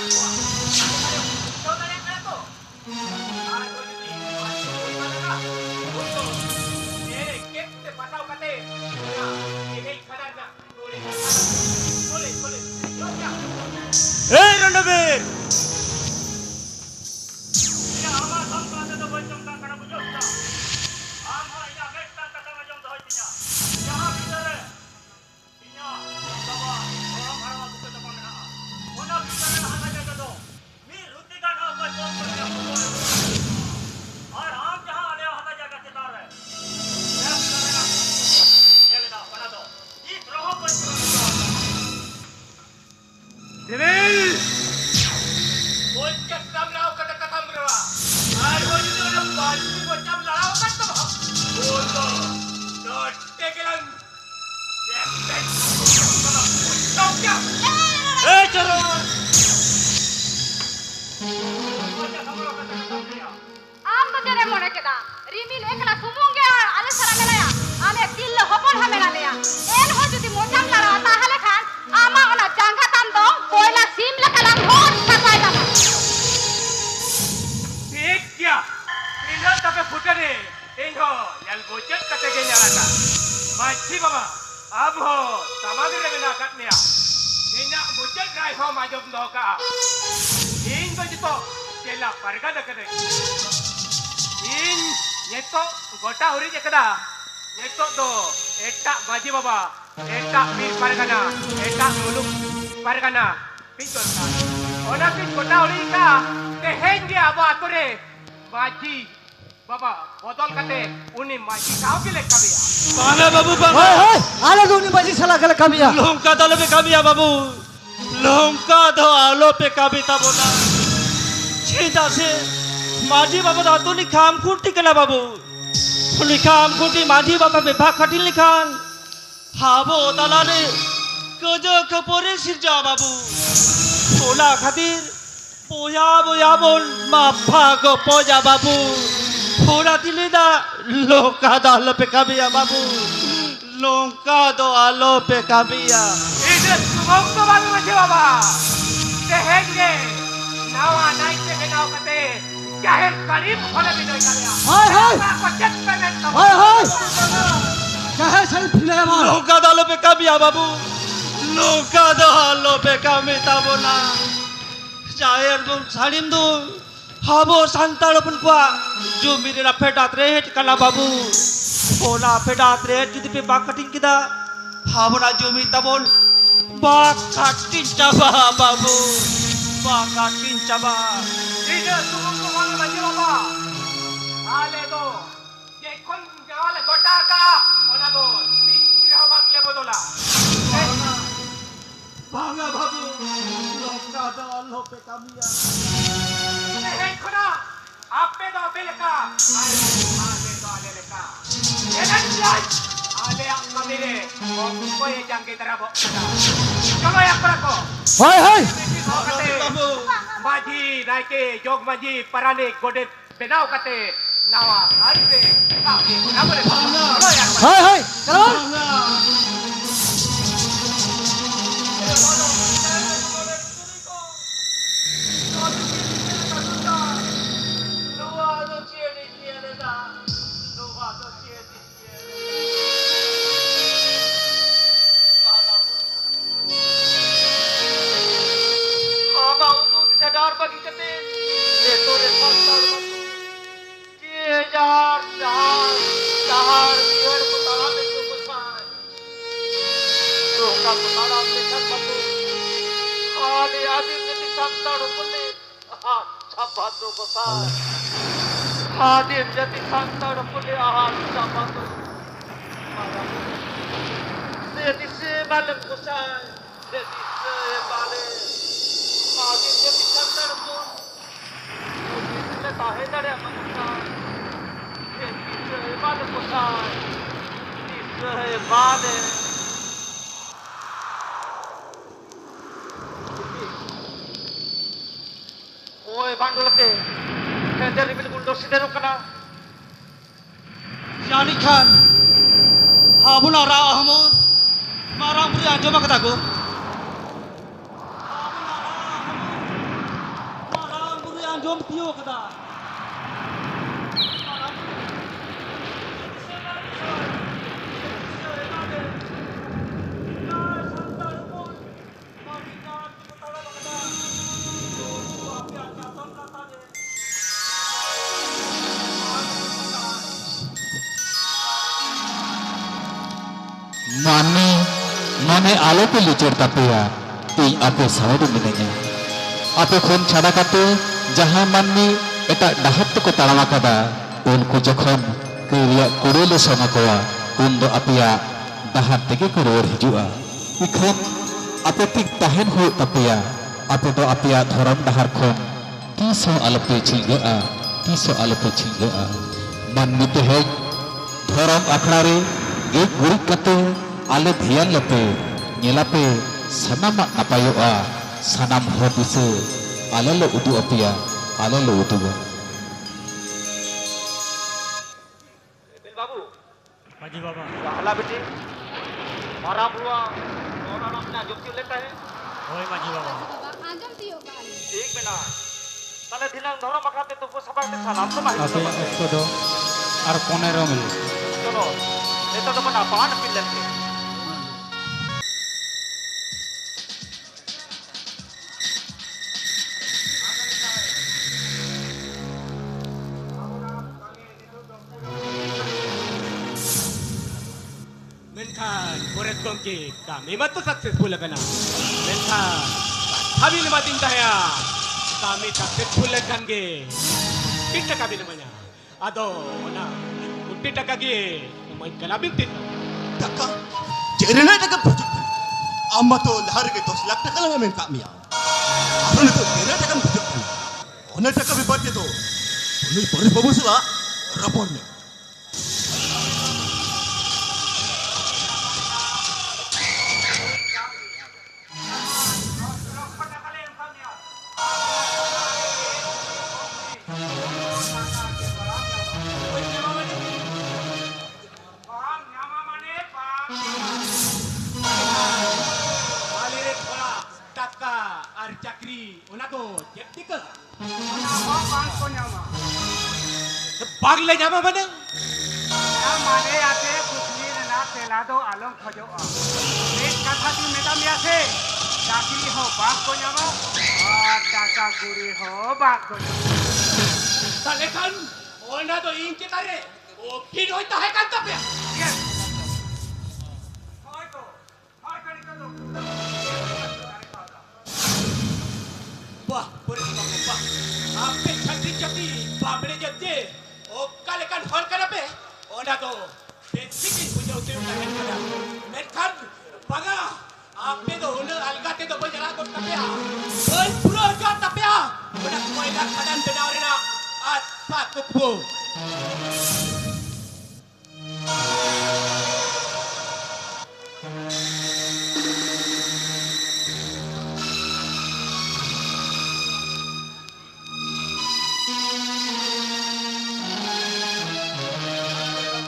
Speaker 6: केदा रिमिल एकला सुमुंग गे आले सारा मेलाया आमे तिल हपन हमेला लेया N हो जदि मोजाम Lara ताहले खान आमा ओना जांगा ताम दो कोयला सीम लकला होत सकाय दामा
Speaker 2: ठीक क्या इधर तक फुटने इनको यल बोचत कते के nyarata माची बाबा अब हो समागरे बिना कटनिया इन्या बोचत ड्राइव हो माजोब दो का इन बजतो चला परगा दकदे इन येतो गोटा हुरी जकदा येतो दो एटा माजी बाबा एटा मीर परगना एटा मुलुक परगना पिचोता ओना पिच गोटा हुरी का तेहेन dia abo atore maji baba botol kate uni maji sao ke le kabiya
Speaker 3: पाना बाबू
Speaker 8: हाय
Speaker 3: बाबा
Speaker 8: हाय आले दूनी बाजी सला गल कमिया
Speaker 3: लंका दल पे काबिया बाबू लंका दो आलो पे काबिता बोला छेदा से माझी बाबा दातु नि काम कुटी कला बाबू फुली काम कुटी माझी बाबा विभाग खटिल लिखान हाबो तलाले गजो खपोरे सिरजा बाबू बोला खातिर पोया बोया बोल मा भागो पोजा बाबू पूरा दिलेदा लंका दल पे काबिया बाबू लंका दो आलो पे काबिया
Speaker 2: ide sumong to baru maji baba tehen ge nawa naik ke benau kate jahir karib hole bidoi kabiya
Speaker 8: hi hi
Speaker 2: kocet pemen to
Speaker 8: हाय हाय चाहे सही फिले मार
Speaker 3: लंका दल पे काबिया बाबू लंका दो आलो पे काबिता बोला चाहे तुम सालिम दो हाबो सांतार अपन को जो मेरे ना फेटात रे हेट कला बाबू बोला फेटात रे जुदी पे बाक कटिंग किदा हाबो ना जो मी तबोल बाक कटिंग चाबा बाबू बाक cutting Chaba
Speaker 2: ide sumong to baru maji baba ale do ye kon gawale gota ka ona do tistri hobak le bodola
Speaker 3: भागा बाबू लंका दो आलो पे काबिया
Speaker 2: tehen khona ape do beleka ale do ale leka enan jai ale ak kamire ko ye jangke tarabo kalau yang berako
Speaker 8: hi hi
Speaker 3: Babu
Speaker 2: maji naike jog maji parane godet benau kate nawa harbe kami namore kalau yang
Speaker 8: हाय हाय चलो
Speaker 3: sadar bagi kete leto le pasal batu ke jar dahar biar putara me tu pusai roka putara me kan batu ade adi kete santar pulle sabatu pusai ade jati santar pulle sabatu se malam pusai se malam आगे जब चंदर को इसमें ताहे दरे मनुष्य ये बात कुछा ये बात है ओए बांडुलते केंद्र रिमिल गुंडो सिद्धरू कना जानी खान हाबुना रा अहमद मारा मुरी आंजो मकता को jom tio kada
Speaker 9: Mane alo pe lucur tapi ya, ing ape sawe du minenya. Ape khon chada kate jahan manni eta dahat ko talama kada unku jokhon kriya kurele sama koa undo apia dahat tege kuror hijua. Ikhon ape tik tahen hu tapi ya, ape do apia thoram dahar khon tiso alope chingga manni te hej thoram akhrare ek gurik kate ale dhian lepe nyelape sanama napayoa sanam hodise ale lo udu apia ale lo udu
Speaker 3: बाबू
Speaker 7: माजी बाबा
Speaker 3: हला बेटी मारा बुआ और अपना जो क्यों लेता है
Speaker 7: होय माजी बाबा
Speaker 6: बाबा आंजम तियो गाली
Speaker 3: ठीक बेना ताले दिनांग धरो मकाते तो को सबाते सालाम तो माहिती
Speaker 1: Ape ekto do ar 15 minit.
Speaker 3: चलो itu तो बना पान पी लेते
Speaker 2: Menkan, Boret Gongki, kami matu successful kana. Menkan, kami nama tindaya, kami successful kan ge. Kita kami namanya. Ado, na, kita kagi, main kana binti.
Speaker 5: Taka, cerita taka baju. Amma to lahar ke tos lak taka lang men kami ya. Aron to cerita taka baju. Ona taka bibat to. Oni pori pabusla, rapor ne.
Speaker 2: Alere thoda taka ar chakri, ona to jepti ka. Bagle jama mana?
Speaker 4: माने आते कुछ ना तेला दो आलम खजो एक कथा ती madam यासे चाकरी हो बाप को न्यामा और टाका गुरी हो बाप को
Speaker 2: Talekan, ona to inke tare. O pin hoita hai kan tapya.
Speaker 4: होय तो होय करी तो
Speaker 2: Wah, boleh bangun wah. Apa chakri chakri, babde jette. O kalekan hol kanape. Ona to basic punya utir kahen kada. Menkan, baga. Ape to ona alga te to bajara ko tapya. Oi pura ka tapya. Ona koila kadan benaurina. Aspat tukbu.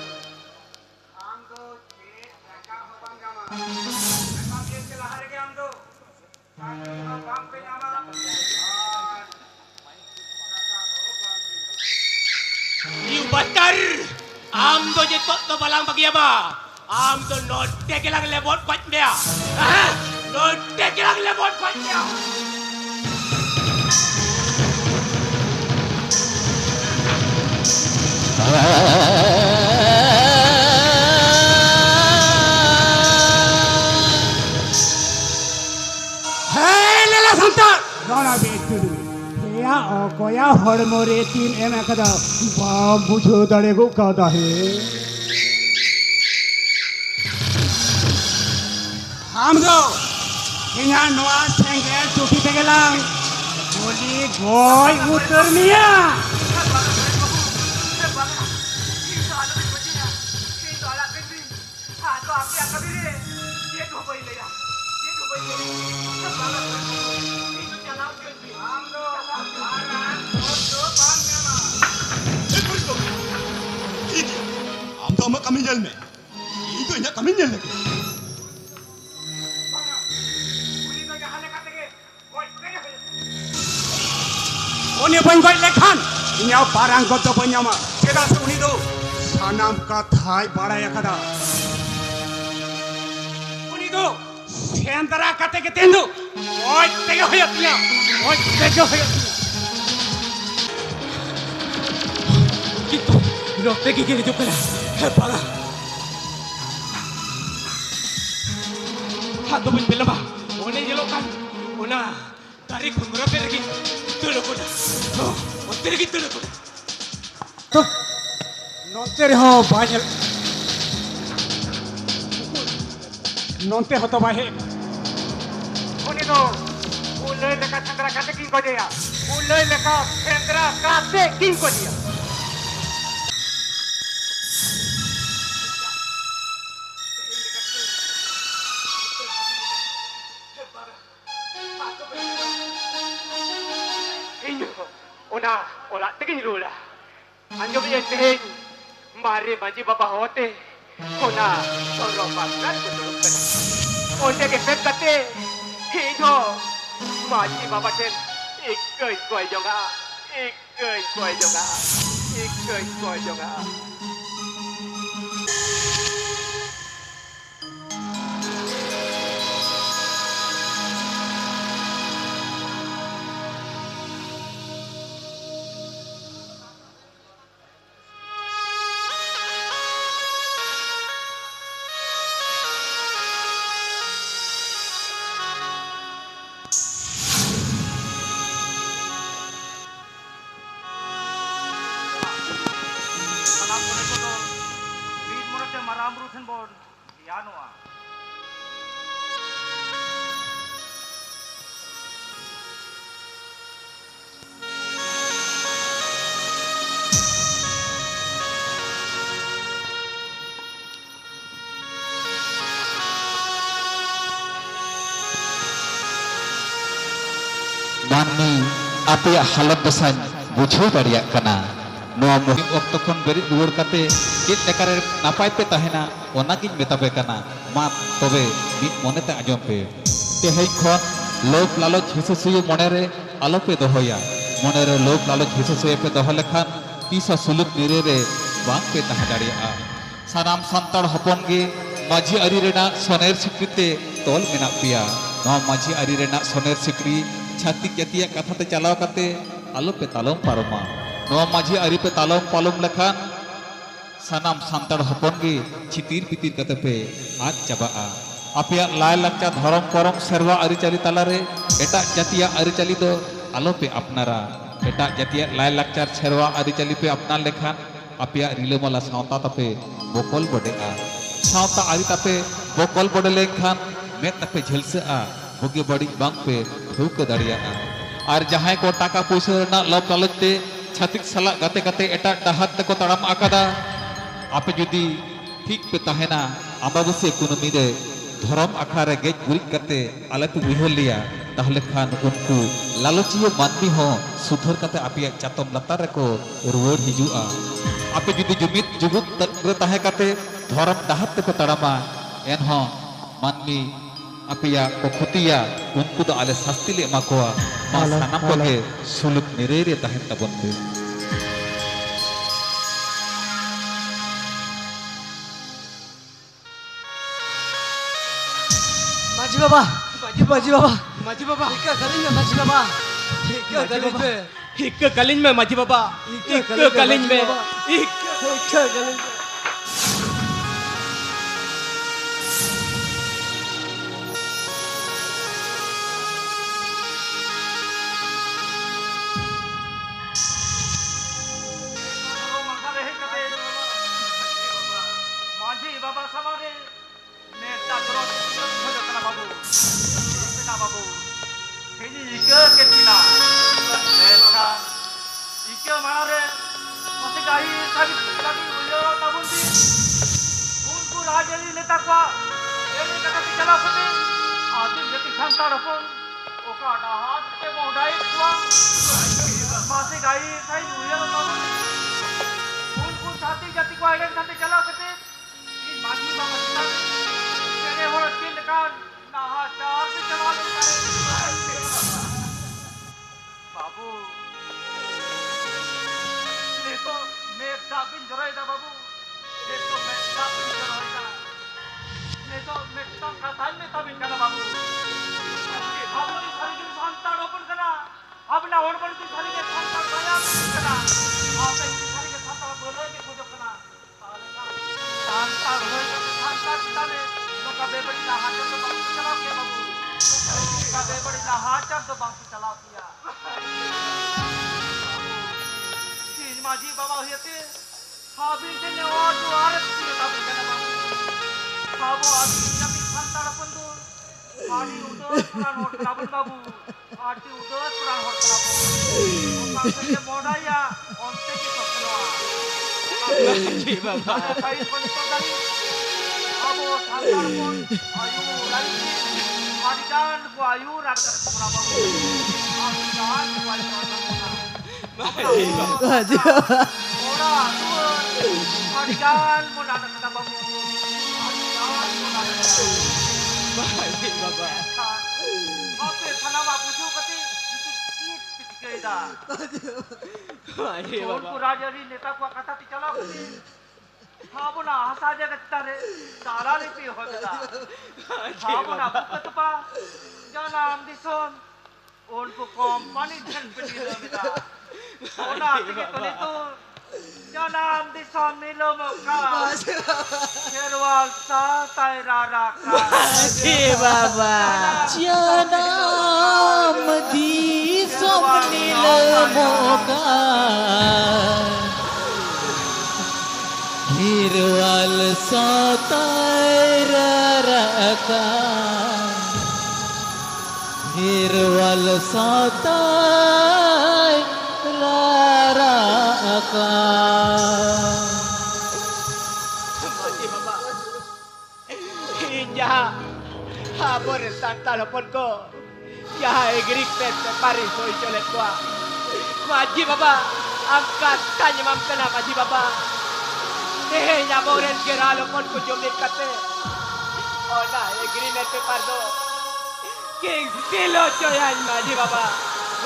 Speaker 4: हम तो छे लड़का हो बन जामा हम ये के लहारे के हम तो चाकरी हो बाप पे जामा और
Speaker 2: You bakar. Am to je to balang bagi apa? Am to note ke lang lebot kuat dia. Ah, note ke lang lebot kuat dia.
Speaker 4: Hei lela santan Rona betul ya koya hormore tin em kada ba bujo dare go kada he हम तो यहाँ नवा सेंगे चुकी पे गेलाम बोली गोय उतर मिया
Speaker 5: Am to amma kami nyel me. Itu nya kami nyel lagi.
Speaker 4: Oni bangkoi lekhan inya barang goto panyama cheda se uni do sanam kathai baraya kada uni do sendra kate ke tendu oi tege hoyatnya oi tege hoyatnya
Speaker 2: Gitu. Lo pergi kiri tu kena. Bala. Hatu pun belum bah. Ona jelokan. Ona tarik kumura pergi. Tulu kuda. Oh, pergi tulu kuda.
Speaker 4: to nonte ho bajal nonte hoto bahe uni do ulai leka sendra kate king ko dia ulai leka sendra kate king ko dia
Speaker 2: Inyo. Ona, ola tegin lula. Anjo biye teheng. मारे माजी बाबा होते होना और पागल को दुरुस्त ओंडे के पेट कते हिंगो माजी बाबा टेन एक कोई जोगा
Speaker 7: salam kone ko bid monate maramru then bon yanoa
Speaker 9: माननी आपे हालत दशा बुझाव दाड़ियाग कना नोआ मुहिम अक्तो खन बेरिद रुवाड़ काते चेद लेकारे नापाय पे तहेना ओनागिन मेतापे कना मा तबे मिद मोनेते आजम पे तेहेय खन लोभ लालच हिसुसुय मनेरे आलोपे दोहया मनेरे लोभ लालच हिसुसुय पे दोह लेखान तीसा सुलुक निरेरे बांग पे तहे दाड़ियागा सानाम सान्ताड़ हपन गे माझी आरी रेना सोनेर सिक्रिते तोल मेना पिया नोआ माझी आरी रेना सोनेर सिक्री छातिक जातिया कथाते चलाव काते आलोपे तालम पारमा नोआ माझी आरी पे तालम पालम लेखान सानाम सान्ताड़ हपन गे छितिर पितिर कते पे आज चाबाआ आपेया लाय लाक्चा धरम करम सेरवा आरिचाली तालारे एटा जातिया आरिचाली दो आलोपे अपनारा एटा जातिया लाय लाक्चार सेरवा आरिचाली पे अपनार लेखान आपेया रिलामाला सावता तापे बकल बडेआ सावता आरि तापे बकल बडे लेखान मेद तापे झेलसेआ बुगे बड़ी बांग पे ठौका दाड़ियागा और जहां को टाका पैसा रेना लोभ लालचते छातिक साला गाते गाते एटा डाहात तेको ताड़ाम आकादा आपे जुदी ठीक पे तहेना अमाबस्या कुनमी रे धरम आखड़ा रे गेज गुरिज काते आले पे उइहर लिया ताहले खान उनको लालचिया मानवी हो सुधर काते आपिया चातम लातार रेको रुवाड़ हिजुआ आपे जुदी जुमिद जुगुत रे ताहे काते धरम डाहात तेको ताड़ामा एनहो मानवी आपिया को खुतिया उनको तो आले शास्ति ले एमाकोआ मा सानाम कोगे सुलुक निरेरे ताहेन ताबन पे
Speaker 8: माझी बाबा
Speaker 2: माजी बाबा
Speaker 8: क्या करेंगे माझी बाबा क्या करेंगे
Speaker 2: हिक कलिंज में माजी बाबा हिक कलिंज में
Speaker 8: क्या करेंगे
Speaker 7: माझी बाबा समारे नेता ग्रोथ होजना बाबू नेता बाबू हेजी इके केतिना नेता इके मारे मते गाई साबि साबि उयो ताबुंदी उनको राजली नेता को एने कथा चला सके आदिम जति संतार अपन ओका डाहात के मोडाई को मासे गाई साई उयो ताबुंदी उनको छाती जाति को एने कथा चला सके मागी बाबा चला तेरे हो तिल कान नाहा चार से चला ले बाबू देखो मैं दाबिन जराइदा बाबू देखो मैं दाबिन जराइदा देखो मैं तक कथान में दाबिन करना बाबू बाबू की सारी की संतान ओपन करना अब ना और बड़ी सारी के संतान दया करना आप की सारी के संतान बोले के खोज करना संतान हो संतान ताने लोग का बेबड़ी ना हाथ तो बांकी चला किया बाबू का बेबड़ी ना हाथ तो बांकी चला किया चीज माजी बाबा होते हाबी से ने और जो आरत की तब करना बाबू बाबू आज जब संतान अपन तो आड़ी उदर पुराण होत बाबू बाबू आड़ी उदर पुराण होत बाबू संतान के मोड़ाया ओंते की सपना जी बाबा काई पण तो गाड़ी अब संतान कोन आयु लाइन आदिदान को आयु रात कर बाबू आदिदान को आयु रात कर जी बाबा ओरा तू
Speaker 3: Jangan mo na nakataba mo. Jangan mo na
Speaker 2: Maji baba.
Speaker 3: Ape thanama bujo kati tit pitkei da.
Speaker 2: Maji
Speaker 3: Jodhpur
Speaker 2: baba.
Speaker 3: rajari neta ko kata ti chala kati. Habo na hasa jaga tare dara lipi hobe da. Habo na bukat pa. Janam dison. उनको company धन पिटी लगा ओना के तो तो जनाम दिशा मिलो मौका शेरवाल सा तायरा राका
Speaker 2: Maji baba.
Speaker 9: Janam di somnil moga Hirwal satayra raka Hirwal satayra raka
Speaker 2: Maji baba. Inja. Habor santa lopon ko. Ya egrik pet pari soi cholet ko. Maji baba. Angkat tanya mam kena maji baba. nya boren kira lopon ko jomit kate. Ona egri nete pardo. King silo choyan maji baba.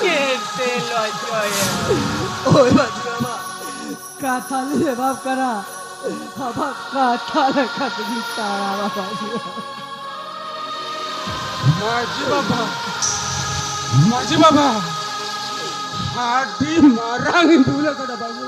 Speaker 2: King silo choyan.
Speaker 8: ओए बाजी बाबा काथा ले बाप करा बाबा काथा ले कतली तारा बाबा
Speaker 1: माझी बाबा माझी बाबा हाडी मारांगी तुला कडा बाबू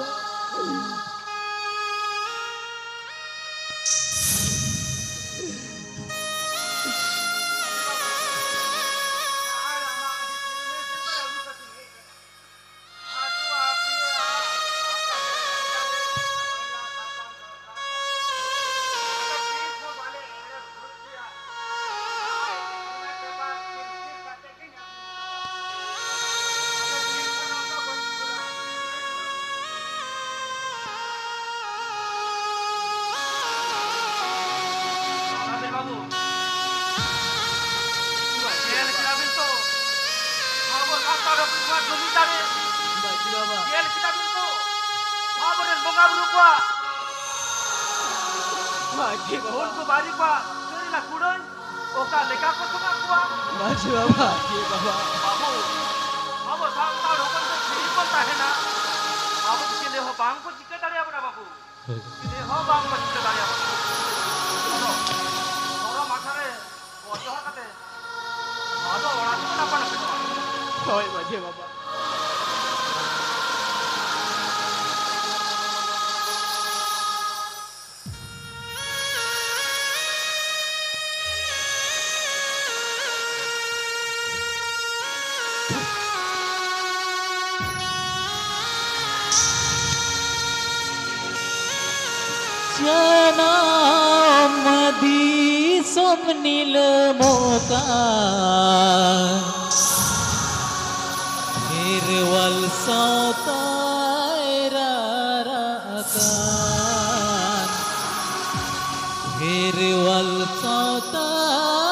Speaker 2: Maji baba.
Speaker 3: उनको बारी पा तेरी ना कुड़न ओका लेका को सुना कुआ
Speaker 8: बाजी बाबा
Speaker 3: बाबू बाबू साहब का रोकन से ठीक बोलता है ना बाबू किले हो बांग को चिके दाड़िया बना बाबू किले हो बांग को चिके दाड़िया बना थोड़ा माथा रे वजह करते आदो ओड़ा तो ना पड़
Speaker 2: Hoy maji baba.
Speaker 9: Janam di somnil moga Hirwal satayra rakan Hirwal satayra